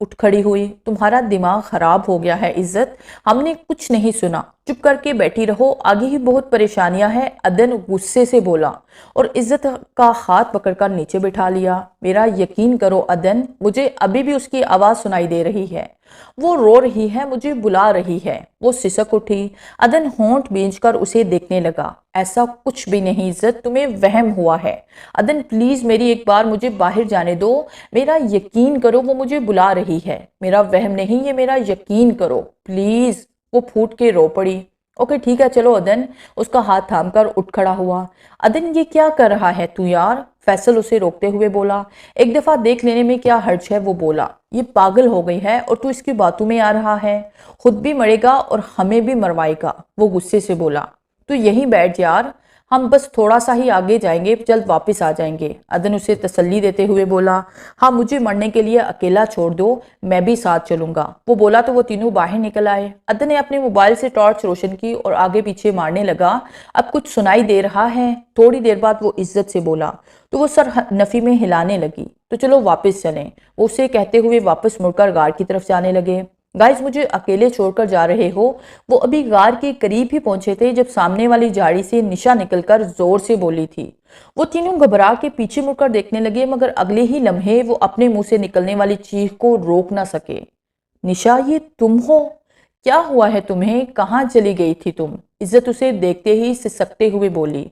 [SPEAKER 1] उठ खड़ी हुई। तुम्हारा दिमाग खराब हो गया है इज्जत, हमने कुछ नहीं सुना, चुप करके बैठी रहो, आगे ही बहुत परेशानियां हैं, अदन गुस्से से बोला और इज्जत का हाथ पकड़कर नीचे बिठा लिया। मेरा यकीन करो अदन, मुझे अभी भी उसकी आवाज सुनाई दे रही है, वो रो रही है, मुझे बुला रही है। वो सिसक उठी। अदन होंठ भींचकर उसे देखने लगा। ऐसा कुछ भी नहीं इज्जत, तुम्हें वहम हुआ है। अदन प्लीज मेरी एक बार मुझे बाहर जाने दो, मेरा यकीन करो वो मुझे बुला रही है, मेरा वहम नहीं, ये मेरा यकीन करो प्लीज। वो फूट के रो पड़ी। ओके ठीक है चलो अदन, उसका हाथ थामकर उठ खड़ा हुआ। अदन ये क्या कर रहा है तू यार? फैसल उसे रोकते हुए बोला। एक दफा देख लेने में क्या हर्ज है, वो बोला। ये पागल हो गई है और तू इसकी बातों में आ रहा है, खुद भी मरेगा और हमें भी मरवाएगा, वो गुस्से से बोला। तू यहीं बैठ यार, हम बस थोड़ा सा ही आगे जाएंगे, जल्द वापस आ जाएंगे। अदन उसे तसल्ली देते हुए बोला, हाँ मुझे मरने के लिए अकेला छोड़ दो, मैं भी साथ चलूंगा। वो बोला तो वो तीनों बाहर निकल आए। अदन ने अपने मोबाइल से टॉर्च रोशन की और आगे पीछे मारने लगा। अब कुछ सुनाई दे रहा है। थोड़ी देर बाद वो इज्जत से बोला तो वो सर नफी में हिलाने लगी। तो चलो वापस चलें, वो उसे कहते हुए वापस मुड़कर गार की तरफ जाने लगे। गाइस, मुझे अकेले छोड़कर जा रहे हो? वो अभी गार के करीब ही पहुंचे थे जब सामने वाली झाड़ी से निशा निकलकर जोर से बोली थी। वो तीनों घबरा के पीछे मुड़कर देखने लगे, मगर अगले ही लम्हे वो अपने मुंह से निकलने वाली चीख को रोक ना सके। निशा, ये तुम हो? क्या हुआ है तुम्हें? कहाँ चली गई थी तुम? इज्जत उसे देखते ही सिसकते हुए बोली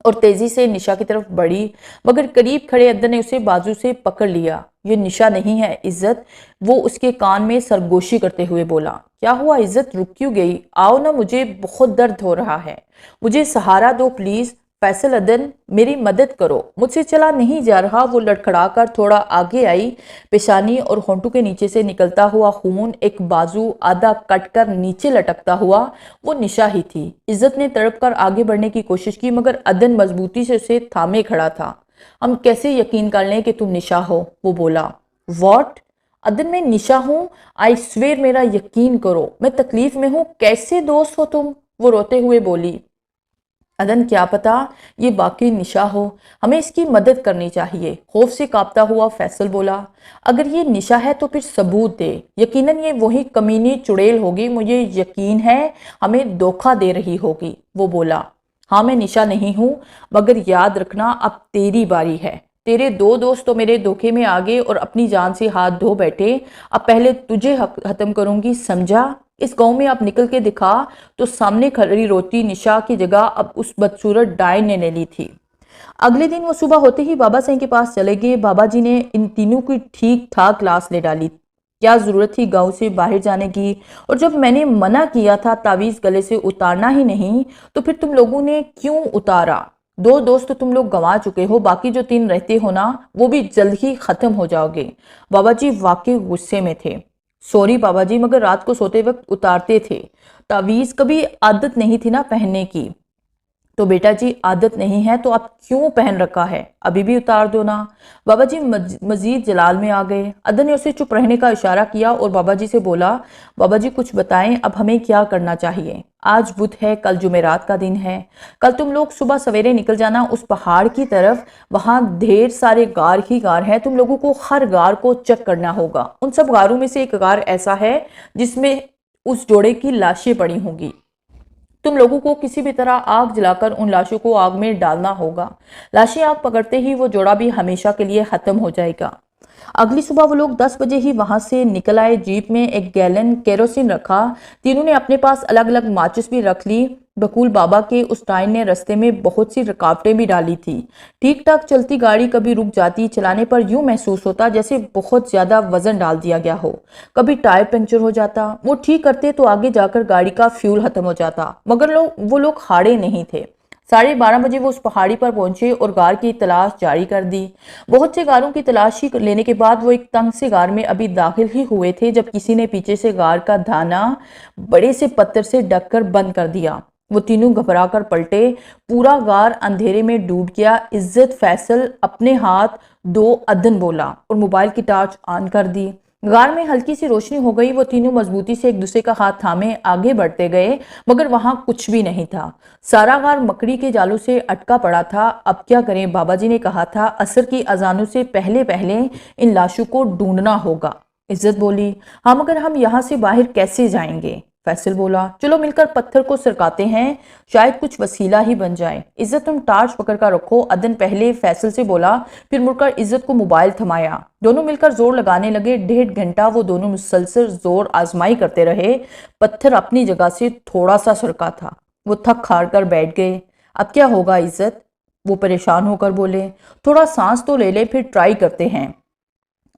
[SPEAKER 1] और तेजी से निशा की तरफ बढ़ी, मगर करीब खड़े अदन ने उसे बाजू से पकड़ लिया। ये निशा नहीं है इज्जत, वो उसके कान में सरगोशी करते हुए बोला। क्या हुआ इज्जत, रुक क्यों गई? आओ ना, मुझे बहुत दर्द हो रहा है, मुझे सहारा दो प्लीज। फैसल, अदन मेरी मदद करो, मुझसे चला नहीं जा रहा। वो लड़खड़ाकर थोड़ा आगे आई। पेशानी और होंठों के नीचे से निकलता हुआ खून एक बाजू आधा कट कर नीचे लटकता हुआ वो निशा ही थी। इज्जत ने तड़प कर आगे बढ़ने की कोशिश की, मगर अदन मजबूती से उसे थामे खड़ा था। हम कैसे यकीन कर लें कि तुम निशा हो? वो बोला। वॉट? अदन, मैं निशा हूं, आई स्वेर, मेरा यकीन करो, मैं तकलीफ में हूं। कैसे दोस्त हो तुम? वो रोते हुए बोली। अदन, क्या पता ये बाकी निशा हो, हमें इसकी मदद करनी चाहिए, खौफ से कांपता हुआ फैसल बोला। अगर ये निशा है तो फिर सबूत दे, यकीनन ये वही कमीनी चुड़ैल होगी, मुझे यकीन है हमें धोखा दे रही होगी। वो बोला। हाँ मैं निशा नहीं हूं, मगर याद रखना अब तेरी बारी है। तेरे दो दोस्त तो मेरे धोखे में आ गए और अपनी जान से हाथ धो बैठे, अब पहले तुझे खत्म करूंगी, समझा? इस गांव में आप निकल के दिखा। तो सामने खड़ी रोती निशा की जगह अब उस बदसूरत डायन ने ले ली थी। अगले दिन वो सुबह होते ही बाबा सिंह के पास चले गए। बाबा जी ने इन तीनों की ठीक ठाक क्लास ले डाली। क्या जरूरत थी गांव से बाहर जाने की? और जब मैंने मना किया था तावीज गले से उतारना ही नहीं, तो फिर तुम लोगों ने क्यों उतारा? दो दोस्त तो तुम लोग गंवा चुके हो, बाकी जो तीन रहते हो ना, वो भी जल्द ही खत्म हो जाओगे। बाबा जी वाकई गुस्से में थे। सॉरी बाबा जी, मगर रात को सोते वक्त उतारते थे, तावीज कभी आदत नहीं थी ना पहनने की। तो बेटा जी, आदत नहीं है तो आप क्यों पहन रखा है? अभी भी उतार दो ना। बाबा जी मजीद जलाल में आ गए। अदन ने उसे चुप रहने का इशारा किया और बाबा जी से बोला, बाबा जी कुछ बताएं, अब हमें क्या करना चाहिए? आज बुध है, कल जुमेरात का दिन है। कल तुम लोग सुबह सवेरे निकल जाना उस पहाड़ की तरफ, वहां ढेर सारे गार ही गार हैं। तुम लोगों को हर गार को चेक करना होगा। उन सब गारों में से एक गार ऐसा है जिसमें उस जोड़े की लाशें पड़ी होंगी। तुम लोगों को किसी भी तरह आग जलाकर उन लाशों को आग में डालना होगा। लाशें आग पकड़ते ही वो जोड़ा भी हमेशा के लिए खत्म हो जाएगा। अगली सुबह वो लोग 10 बजे ही वहां से निकल आए। जीप में 1 गैलन केरोसिन रखा। तीनों ने अपने पास अलग अलग माचिस भी रख ली। बकुल बाबा के उस टाइन ने रास्ते में बहुत सी रुकावटें भी डाली थी। ठीक ठाक चलती गाड़ी कभी रुक जाती। चलाने पर यूं महसूस होता जैसे बहुत ज्यादा वजन डाल दिया गया हो। कभी टायर पंक्चर हो जाता। वो ठीक करते तो आगे जाकर गाड़ी का फ्यूल खत्म हो जाता, मगर वो लोग हारे नहीं थे। 12:30 बजे वो उस पहाड़ी पर पहुंचे और गार की तलाश जारी कर दी। बहुत से गारों की तलाशी लेने के बाद वो एक तंग से गार में अभी दाखिल ही हुए थे जब किसी ने पीछे से गार का धाना बड़े से पत्थर से ढककर बंद कर दिया। वो तीनों घबरा कर पलटे। पूरा गार अंधेरे में डूब गया। इज्जत, फैसल अपने हाथ दो, अदन बोला और मोबाइल की टॉर्च ऑन कर दी। गार में हल्की सी रोशनी हो गई। वो तीनों मजबूती से एक दूसरे का हाथ थामे आगे बढ़ते गए, मगर वहां कुछ भी नहीं था। सारा गार मकड़ी के जालों से अटका पड़ा था। अब क्या करें? बाबा जी ने कहा था असर की अजानों से पहले पहले इन लाशों को ढूंढना होगा। इज्जत बोली, हाँ मगर हम यहाँ से बाहर कैसे जाएंगे? फैसल बोला, चलो मिलकर पत्थर को सरकाते हैं, शायद कुछ वसीला ही बन जाए। इज्जत, तुम टार्च पकड़ कर रखो। अदन पहले फैसल से बोला, फिर मुड़कर इज्जत को मोबाइल थमाया। दोनों मिलकर जोर लगाने लगे। 1.5 घंटा वो दोनों मुसलसल जोर आजमाई करते रहे। पत्थर अपनी जगह से थोड़ा सा सरका था। वो थक हार कर बैठ गए। अब क्या होगा इज्जत? वो परेशान होकर बोले, थोड़ा सांस तो ले ले, फिर ट्राई करते हैं।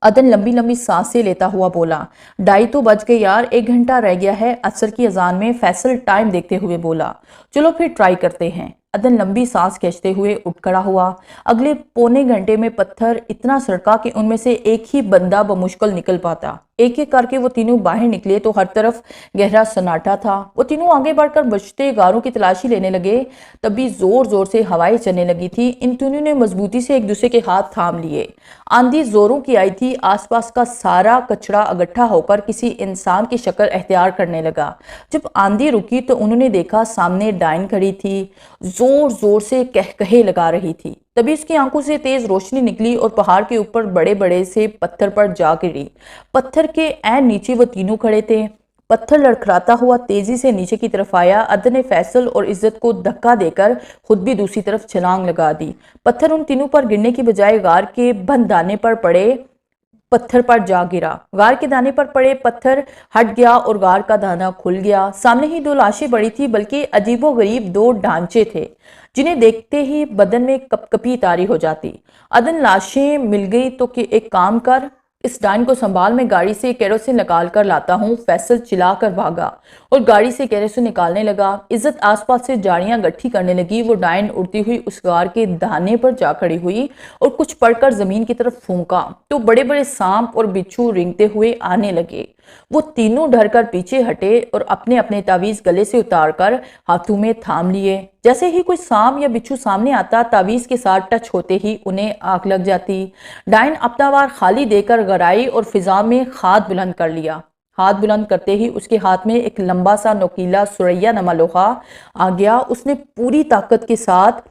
[SPEAKER 1] अदन लंबी लंबी सांसें लेता हुआ बोला, 2:30 तो बज गए यार, 1 घंटा रह गया है असर की अजान में। फैसल टाइम देखते हुए बोला, चलो फिर ट्राई करते हैं। अदन लंबी सांस खींचते हुए उठ खड़ा हुआ। अगले पौने घंटे में पत्थर इतना सड़का कि उनमें से एक ही बंदा बमुश्किल निकल पाता। एक एक करके वो तीनों बाहर निकले तो हर तरफ गहरा सन्नाटा था। वो तीनों आगे बढ़कर बचते गारों की तलाशी लेने लगे। तभी जोर जोर से हवाएं चलने लगी थी। इन तीनों ने मजबूती से एक दूसरे के हाथ थाम लिए। आंधी जोरों की आई थी। आसपास का सारा कचरा इकट्ठा होकर किसी इंसान की शक्ल अख्तियार करने लगा। जब आंधी रुकी तो उन्होंने देखा सामने डाइन खड़ी थी, जोर जोर से कहकहे लगा रही थी। तभी उसकी आंखों से तेज रोशनी निकली और पहाड़ के ऊपर बड़े बड़े से पत्थर पर जा गिरी। पत्थर के ऐन नीचे वो तीनों खड़े थे। पत्थर लड़खड़ाता हुआ तेजी से नीचे की तरफ आया। अदन ने फैसल और इज्जत को धक्का देकर खुद भी दूसरी तरफ छलांग लगा दी। पत्थर उन तीनों पर गिरने की बजाय गार के बंद दाने पर पड़े पत्थर पर जा गिरा। गार के दाने पर पड़े पत्थर हट गया और गार का दाना खुल गया। सामने ही दो लाशें पड़ी थी, बल्कि अजीबोगरीब दो ढांचे थे जिन्हें देखते ही बदन में कपकपी तारी हो जाती। अदन लाशें मिल गई तो कि एक काम कर, इस डाइन को संभाल, मैं गाड़ी से केरोसिन निकाल कर लाता हूँ। फैसल चिल्लाकर भागा और गाड़ी से केरोसिन निकालने लगा। इज्जत आसपास से जाड़ियां गट्ठी करने लगी। वो डाइन उड़ती हुई उस गार के दाने पर जा खड़ी हुई और कुछ पड़कर जमीन की तरफ फूंका तो बड़े बड़े सांप और बिच्छू रेंगते हुए आने लगे। वो तीनों डर कर पीछे हटे और अपने अपने तावीज गले से उतारकर हाथों में थाम लिए। जैसे ही कोई सांप या बिच्छू सामने आता, तावीज के साथ टच होते ही उन्हें आग लग जाती। डाइन अपना वार खाली देकर गराई और फिजा में हाथ बुलंद कर लिया। हाथ बुलंद करते ही उसके हाथ में एक लंबा सा नोकीला सुरैया नमा लोहा आ गया। उसने पूरी ताकत के साथ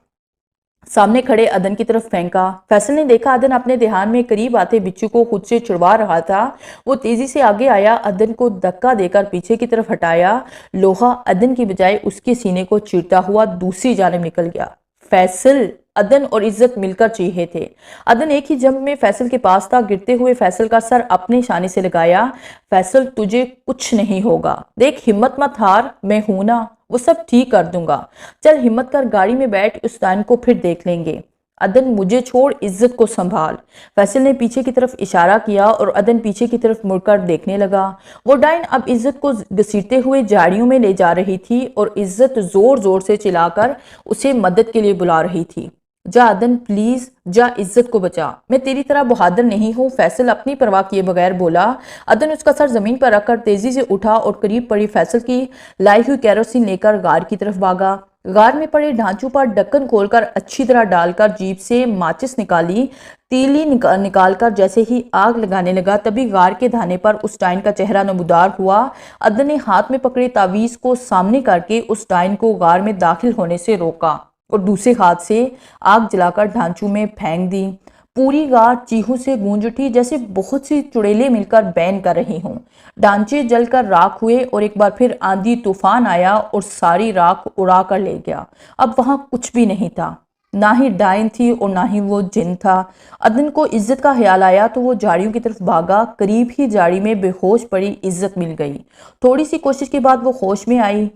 [SPEAKER 1] सामने खड़े अदन की तरफ फेंका। फैसल ने देखा अदन अपने ध्यान में करीब आते बिच्छू को खुद से छुड़वा रहा था। वो तेजी से आगे आया, अदन को धक्का देकर पीछे की तरफ हटाया। लोहा अदन की बजाय उसके सीने को चीरता हुआ दूसरी जानिब निकल गया। फैसल, अदन और इज्जत मिलकर चीखे थे। अदन एक ही जंप में फैसल के पास था। गिरते हुए फैसल का सर अपने शाने से लगाया। फैसल, तुझे कुछ नहीं होगा, देख हिम्मत मत हार, मैं हूं ना, वो सब ठीक कर दूंगा। चल हिम्मत कर, गाड़ी में बैठ, उस डाइन को फिर देख लेंगे। अदन, मुझे छोड़, इज्जत को संभाल। फैसल ने पीछे की तरफ इशारा किया और अदन पीछे की तरफ मुड़कर देखने लगा। वो डाइन अब इज्जत को घसीटते हुए झाड़ियों में ले जा रही थी और इज्जत जोर जोर से चिल्लाकर उसे मदद के लिए बुला रही थी। जा अदन, प्लीज जा, इज्जत को बचा, मैं तेरी तरह बहादुर नहीं हूँ। फैसल अपनी परवाह किए बगैर बोला। अदन उसका सर जमीन पर रखकर तेजी से उठा और करीब पड़ी फैसल की लाई हुई केरोसिन लेकर गार की तरफ भागा। गार में पड़े ढांचों पर ढक्कन खोलकर अच्छी तरह डालकर जीप से माचिस निकाली। तीली निकालकर जैसे ही आग लगाने लगा, तभी गार के धाने पर उस डाइन का चेहरा नमूदार हुआ। अदन ने हाथ में पकड़े तावीज को सामने करके उस डाइन को गार में दाखिल होने से रोका और दूसरे हाथ से आग जलाकर ढांचों में फेंक दी। पूरी गार चीखों से गूंज उठी, जैसे बहुत सी चुड़ैलें मिलकर बैन कर रही हों। ढांचे जलकर राख हुए और एक बार फिर आंधी तूफान आया और सारी राख उड़ा कर ले गया। अब वहां कुछ भी नहीं था, ना ही डाइन थी और ना ही वो जिन था। अदन को इज्जत का ख्याल आया तो वो झाड़ियों की तरफ भागा। करीब ही झाड़ी में बेहोश पड़ी इज्जत मिल गई। थोड़ी सी कोशिश के बाद वो होश में आई।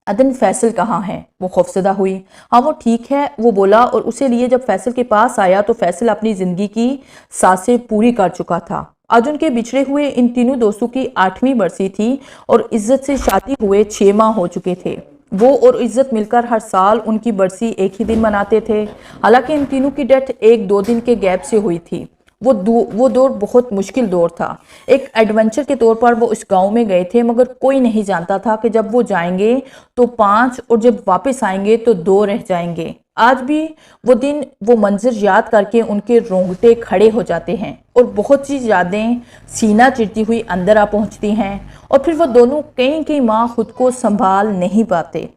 [SPEAKER 1] अदन, फैसल कहाँ है? वो खौफजदा हुई। हाँ, वो ठीक है, वो बोला और उसे लिए जब फैसल के पास आया तो फैसल अपनी जिंदगी की सांसें पूरी कर चुका था। आज उनके बिछड़े हुए इन तीनों दोस्तों की 8वीं बरसी थी और इज्जत से शादी हुए 6 माह हो चुके थे। वो और इज्जत मिलकर हर साल उनकी बरसी एक ही दिन मनाते थे। हालांकि इन तीनों की डेथ 1-2 दिन के गैप से हुई थी। वो दौर बहुत मुश्किल दौर था। एक एडवेंचर के तौर पर वो इस गांव में गए थे, मगर कोई नहीं जानता था कि जब वो जाएंगे तो 5 और जब वापस आएंगे तो 2 रह जाएंगे। आज भी वो दिन, वो मंजर याद करके उनके रोंगटे खड़े हो जाते हैं और बहुत सी यादें सीना चिरती हुई अंदर आ पहुंचती हैं और फिर वो दोनों कई कई माह खुद को संभाल नहीं पाते।